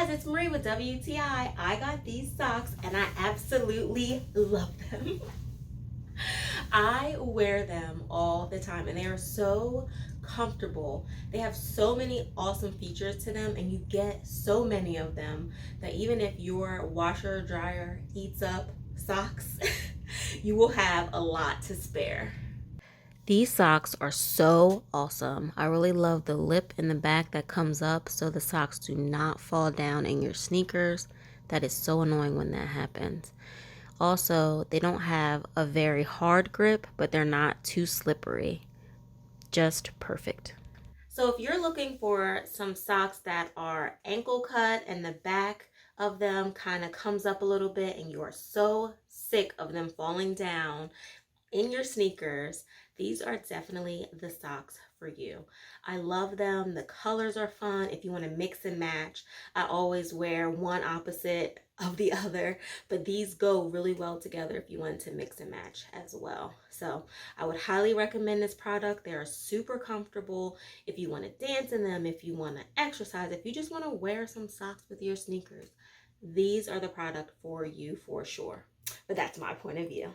guys, it's Marie with WTI. I got these socks and I absolutely love them. I wear them all the time and they are so comfortable. They have so many awesome features to them and you get so many of them that even if your washer or dryer eats up socks, you will have a lot to spare. These socks are so awesome. I really love the lip in the back that comes up so the socks do not fall down in your sneakers. That is so annoying when that happens. Also, they don't have a very hard grip, but they're not too slippery. Just perfect. So if you're looking for some socks that are ankle cut and the back of them kind of comes up a little bit and you are so sick of them falling down in your sneakers, these are definitely the socks for you. I love them. The colors are fun. If you want to mix and match, I always wear one opposite of the other, but these go really well together if you want to mix and match as well. So I would highly recommend this product. They are super comfortable if you want to dance in them, if you want to exercise, if you just want to wear some socks with your sneakers. These are the product for you for sure. But that's my point of view.